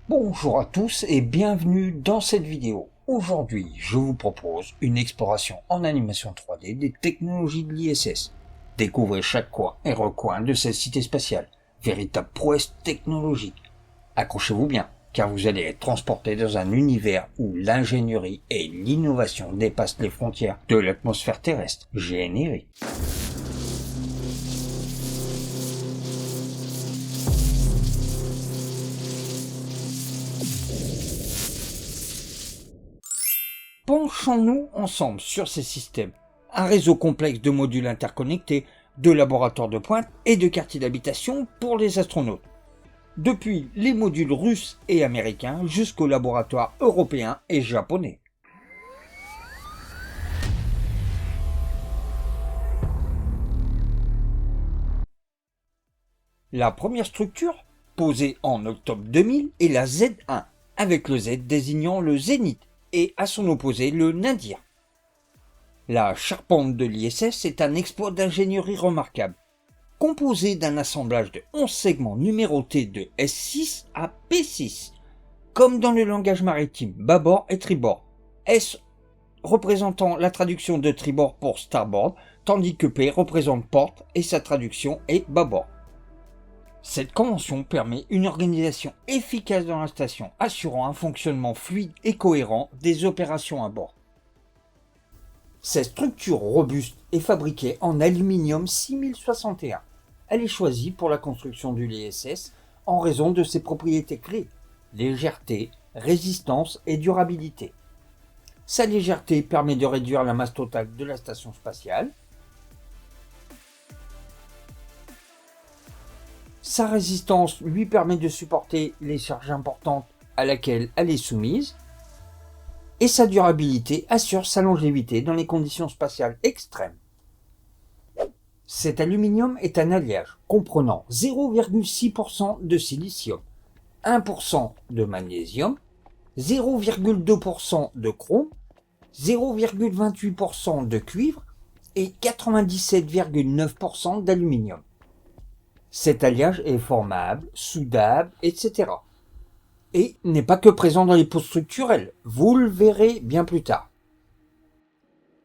Bonjour à tous et bienvenue dans cette vidéo. Aujourd'hui, je vous propose une exploration en animation 3D des technologies de l'ISS. Découvrez chaque coin et recoin de cette cité spatiale, véritable prouesse technologique. Accrochez-vous bien, car vous allez être transporté dans un univers où l'ingénierie et l'innovation dépassent les frontières de l'atmosphère terrestre. Générique. Penchons-nous ensemble sur ces systèmes. Un réseau complexe de modules interconnectés, de laboratoires de pointe et de quartiers d'habitation pour les astronautes. Depuis les modules russes et américains jusqu'aux laboratoires européens et japonais. La première structure, posée en octobre 2000, est la Z1, avec le Z désignant le zénith et à son opposé le nadir. La charpente de l'ISS est un exploit d'ingénierie remarquable, composé d'un assemblage de 11 segments numérotés de S6 à P6, comme dans le langage maritime, bâbord et tribord, S représentant la traduction de tribord pour starboard, tandis que P représente porte et sa traduction est bâbord. Cette convention permet une organisation efficace dans la station, assurant un fonctionnement fluide et cohérent des opérations à bord. Cette structure robuste est fabriquée en aluminium 6061. Elle est choisie pour la construction de l'ISS en raison de ses propriétés clés: légèreté, résistance et durabilité. Sa légèreté permet de réduire la masse totale de la station spatiale. Sa résistance lui permet de supporter les charges importantes à laquelle elle est soumise. Et sa durabilité assure sa longévité dans les conditions spatiales extrêmes. Cet aluminium est un alliage comprenant 0,6% de silicium, 1% de magnésium, 0,2% de chrome, 0,28% de cuivre et 97,9% d'aluminium. Cet alliage est formable, soudable, etc. Et n'est pas que présent dans les peaux structurelles, vous le verrez bien plus tard.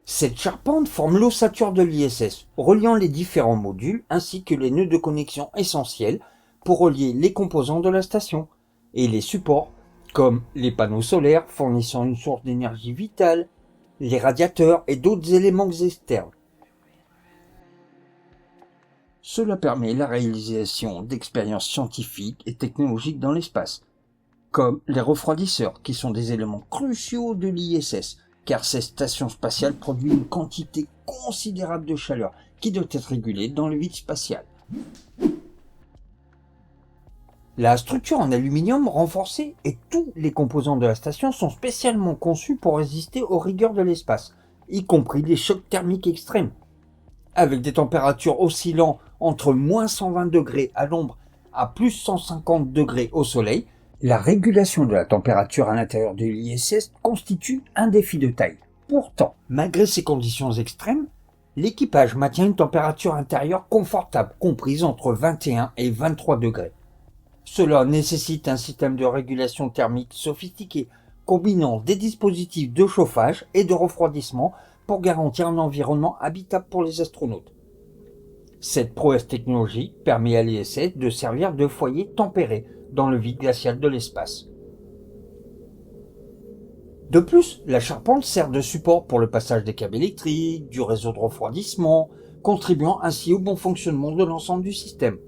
Cette charpente forme l'ossature de l'ISS, reliant les différents modules ainsi que les nœuds de connexion essentiels pour relier les composants de la station et les supports comme les panneaux solaires fournissant une source d'énergie vitale, les radiateurs et d'autres éléments externes. Cela permet la réalisation d'expériences scientifiques et technologiques dans l'espace, comme les refroidisseurs, qui sont des éléments cruciaux de l'ISS, car cette station spatiale produit une quantité considérable de chaleur qui doit être régulée dans le vide spatial. La structure en aluminium renforcée et tous les composants de la station sont spécialement conçus pour résister aux rigueurs de l'espace, y compris les chocs thermiques extrêmes. Avec des températures oscillant entre moins 120 degrés à l'ombre à plus 150 degrés au soleil, la régulation de la température à l'intérieur de l'ISS constitue un défi de taille. Pourtant, malgré ces conditions extrêmes, l'équipage maintient une température intérieure confortable, comprise entre 21 et 23 degrés. Cela nécessite un système de régulation thermique sophistiqué, combinant des dispositifs de chauffage et de refroidissement pour garantir un environnement habitable pour les astronautes. Cette prouesse technologique permet à l'ISS de servir de foyer tempéré dans le vide glacial de l'espace. De plus, la charpente sert de support pour le passage des câbles électriques, du réseau de refroidissement, contribuant ainsi au bon fonctionnement de l'ensemble du système.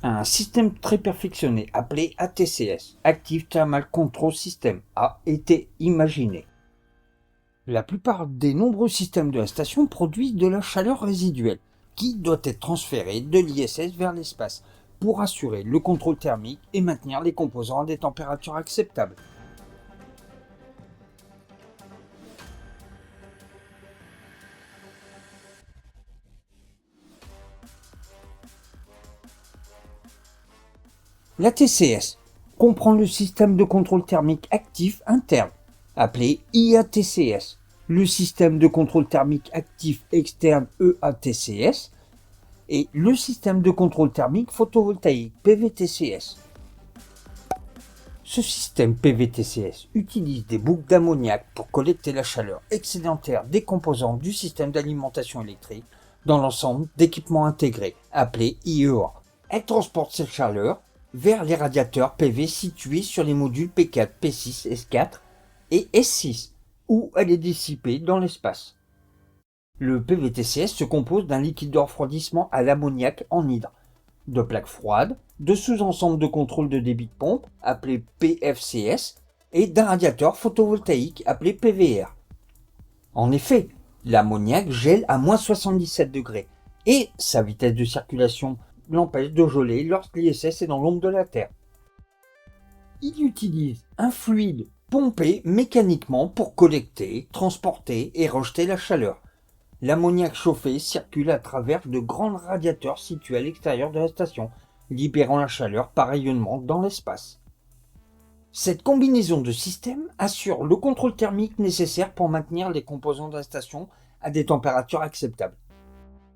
Un système très perfectionné appelé ATCS, Active Thermal Control System, a été imaginé. La plupart des nombreux systèmes de la station produisent de la chaleur résiduelle qui doit être transférée de l'ISS vers l'espace pour assurer le contrôle thermique et maintenir les composants à des températures acceptables. L'ATCS comprend le système de contrôle thermique actif interne, appelé IATCS. le système de contrôle thermique actif externe EATCS et le système de contrôle thermique photovoltaïque PVTCS. Ce système PVTCS utilise des boucles d'ammoniac pour collecter la chaleur excédentaire des composants du système d'alimentation électrique dans l'ensemble d'équipements intégrés, appelé IEA. Elle transporte cette chaleur vers les radiateurs PV situés sur les modules P4, P6, S4 et S6, où elle est dissipée dans l'espace. Le PVTCS se compose d'un liquide de refroidissement à l'ammoniac anhydre, de plaques froides, de sous-ensembles de contrôle de débit de pompe, appelé PFCS, et d'un radiateur photovoltaïque appelé PVR. En effet, l'ammoniac gèle à moins 77 degrés, et sa vitesse de circulation l'empêche de geler lorsque l'ISS est dans l'ombre de la Terre. Il utilise un fluide pompé mécaniquement pour collecter, transporter et rejeter la chaleur. L'ammoniac chauffé circule à travers de grands radiateurs situés à l'extérieur de la station, libérant la chaleur par rayonnement dans l'espace. Cette combinaison de systèmes assure le contrôle thermique nécessaire pour maintenir les composants de la station à des températures acceptables.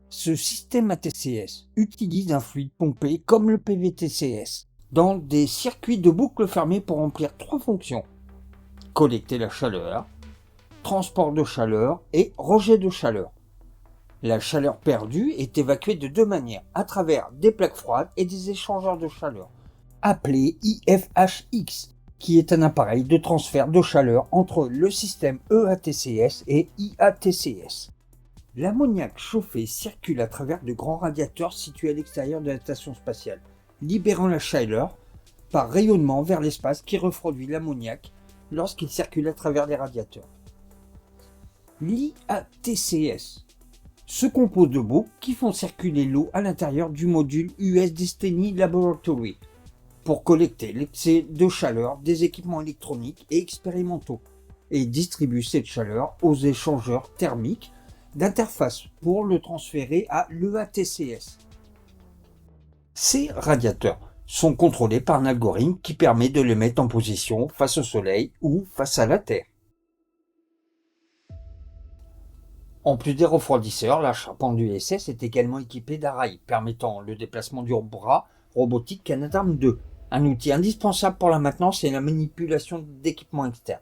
Ce système ATCS utilise un fluide pompé comme le PVTCS dans des circuits de boucle fermée pour remplir 3 fonctions: collecter la chaleur, transport de chaleur et rejet de chaleur. La chaleur perdue est évacuée de 2 manières, à travers des plaques froides et des échangeurs de chaleur, appelés IFHX, qui est un appareil de transfert de chaleur entre le système EATCS et IATCS. L'ammoniac chauffé circule à travers de grands radiateurs situés à l'extérieur de la station spatiale, libérant la chaleur par rayonnement vers l'espace qui refroidit l'ammoniac lorsqu'il circule à travers les radiateurs. L'IATCS se compose de boucles qui font circuler l'eau à l'intérieur du module US Destiny Laboratory pour collecter l'excès de chaleur des équipements électroniques et expérimentaux et distribue cette chaleur aux échangeurs thermiques d'interface pour le transférer à l'EATCS. Ces radiateurs sont contrôlés par un algorithme qui permet de les mettre en position face au Soleil ou face à la Terre. En plus des refroidisseurs, la charpente du ISS est également équipée d'un rail permettant le déplacement du bras robotique Canadarm2, un outil indispensable pour la maintenance et la manipulation d'équipements externes.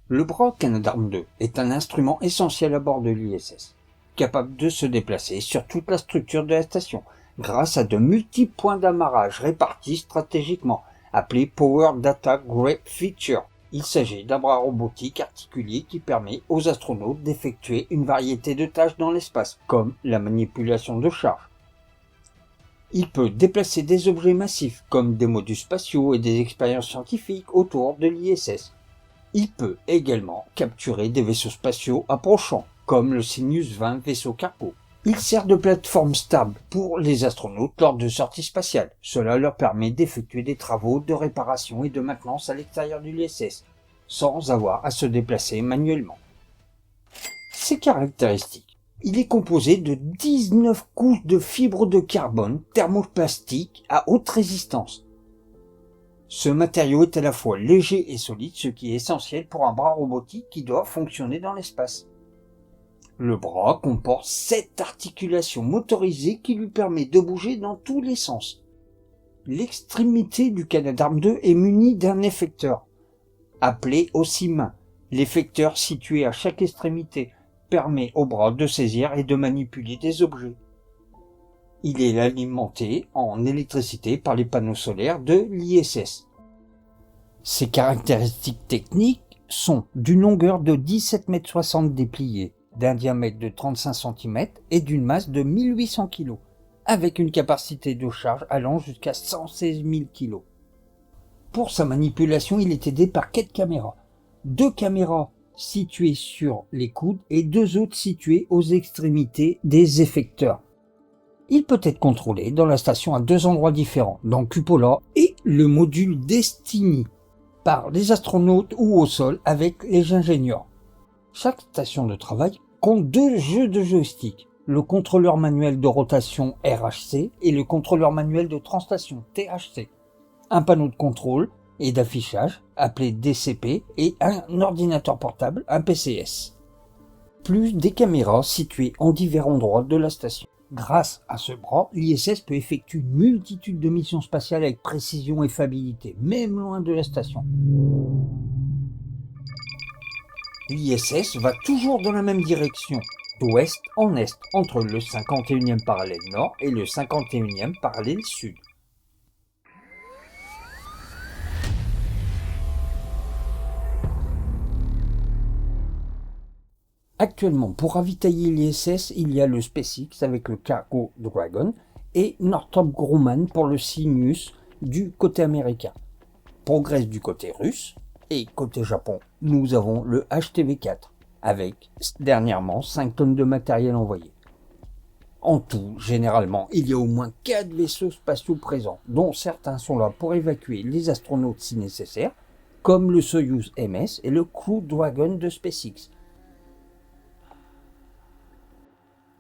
Le bras Canadarm2 est un instrument essentiel à bord de l'ISS, capable de se déplacer sur toute la structure de la station, grâce à de multiples points d'amarrage répartis stratégiquement, appelés Power Data Grep Feature. Il s'agit d'un bras robotique articulé qui permet aux astronautes d'effectuer une variété de tâches dans l'espace, comme la manipulation de charge. Il peut déplacer des objets massifs, comme des modules spatiaux et des expériences scientifiques autour de l'ISS. Il peut également capturer des vaisseaux spatiaux approchant, comme le Cygnus 20 vaisseau cargo. Il sert de plateforme stable pour les astronautes lors de sorties spatiales. Cela leur permet d'effectuer des travaux de réparation et de maintenance à l'extérieur de l'ISS, sans avoir à se déplacer manuellement. Ses caractéristiques. Il est composé de 19 couches de fibres de carbone thermoplastique à haute résistance. Ce matériau est à la fois léger et solide, ce qui est essentiel pour un bras robotique qui doit fonctionner dans l'espace. Le bras comporte 7 articulations motorisées qui lui permettent de bouger dans tous les sens. L'extrémité du Canadarm2 est munie d'un effecteur, appelé aussi main. L'effecteur situé à chaque extrémité permet au bras de saisir et de manipuler des objets. Il est alimenté en électricité par les panneaux solaires de l'ISS. Ses caractéristiques techniques sont d'une longueur de 17,60 m dépliée, d'un diamètre de 35 cm et d'une masse de 1800 kg, avec une capacité de charge allant jusqu'à 116 000 kg. Pour sa manipulation, il est aidé par 4 caméras. 2 caméras situées sur les coudes et 2 autres situées aux extrémités des effecteurs. Il peut être contrôlé dans la station à 2 endroits différents, dans Cupola et le module Destiny, par les astronautes ou au sol avec les ingénieurs. Chaque station de travail compte 2 jeux de joystick, le contrôleur manuel de rotation RHC et le contrôleur manuel de translation THC, un panneau de contrôle et d'affichage appelé DCP et un ordinateur portable, un PCS. Plus des caméras situées en divers endroits de la station. Grâce à ce bras, l'ISS peut effectuer une multitude de missions spatiales avec précision et fiabilité, même loin de la station. L'ISS va toujours dans la même direction, d'ouest en est, entre le 51e parallèle nord et le 51e parallèle sud. Actuellement, pour ravitailler l'ISS, il y a le SpaceX avec le Cargo Dragon et Northrop Grumman pour le Cygnus du côté américain. Progress du côté russe et côté Japon, nous avons le HTV-4 avec dernièrement 5 tonnes de matériel envoyé. En tout, généralement, il y a au moins 4 vaisseaux spatiaux présents, dont certains sont là pour évacuer les astronautes si nécessaire, comme le Soyuz MS et le Crew Dragon de SpaceX.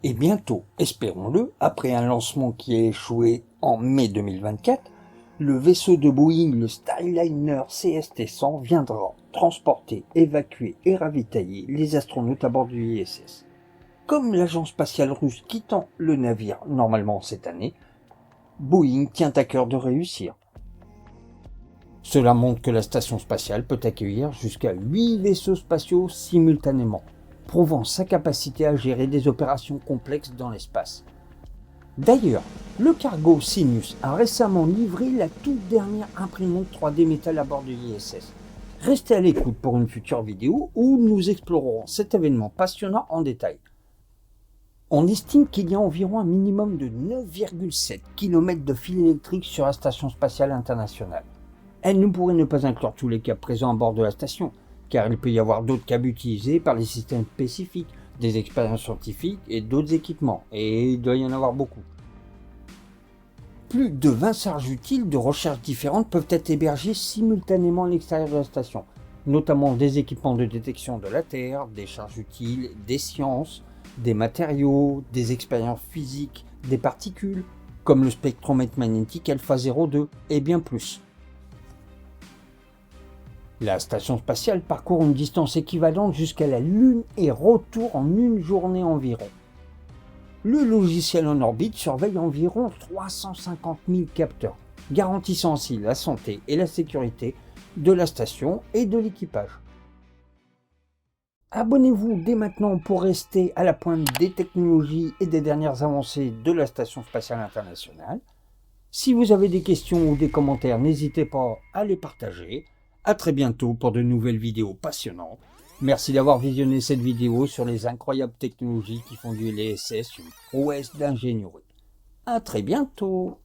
Et bientôt, espérons-le, après un lancement qui a échoué en mai 2024, le vaisseau de Boeing, le Starliner CST-100, viendra transporter, évacuer et ravitailler les astronautes à bord du ISS. Comme l'agence spatiale russe quittant le navire normalement cette année, Boeing tient à cœur de réussir. Cela montre que la station spatiale peut accueillir jusqu'à 8 vaisseaux spatiaux simultanément, prouvant sa capacité à gérer des opérations complexes dans l'espace. D'ailleurs, le cargo Cygnus a récemment livré la toute dernière imprimante 3D métal à bord de l'ISS. Restez à l'écoute pour une future vidéo où nous explorerons cet événement passionnant en détail. On estime qu'il y a environ un minimum de 9,7 km de fil électrique sur la Station spatiale internationale. Elle ne pourrait ne pas inclure tous les câbles présents à bord de la station, car il peut y avoir d'autres câbles utilisés par les systèmes spécifiques, des expériences scientifiques et d'autres équipements, et il doit y en avoir beaucoup. Plus de 20 charges utiles de recherche différentes peuvent être hébergées simultanément à l'extérieur de la station, notamment des équipements de détection de la Terre, des charges utiles, des sciences, des matériaux, des expériences physiques, des particules, comme le spectromètre magnétique Alpha 02, et bien plus. La station spatiale parcourt une distance équivalente jusqu'à la Lune et retour en une journée environ. Le logiciel en orbite surveille environ 350 000 capteurs, garantissant ainsi la santé et la sécurité de la station et de l'équipage. Abonnez-vous dès maintenant pour rester à la pointe des technologies et des dernières avancées de la Station spatiale internationale. Si vous avez des questions ou des commentaires, n'hésitez pas à les partager. À très bientôt pour de nouvelles vidéos passionnantes. Merci d'avoir visionné cette vidéo sur les incroyables technologies qui font de l'ISS une prouesse d'ingénierie. À très bientôt.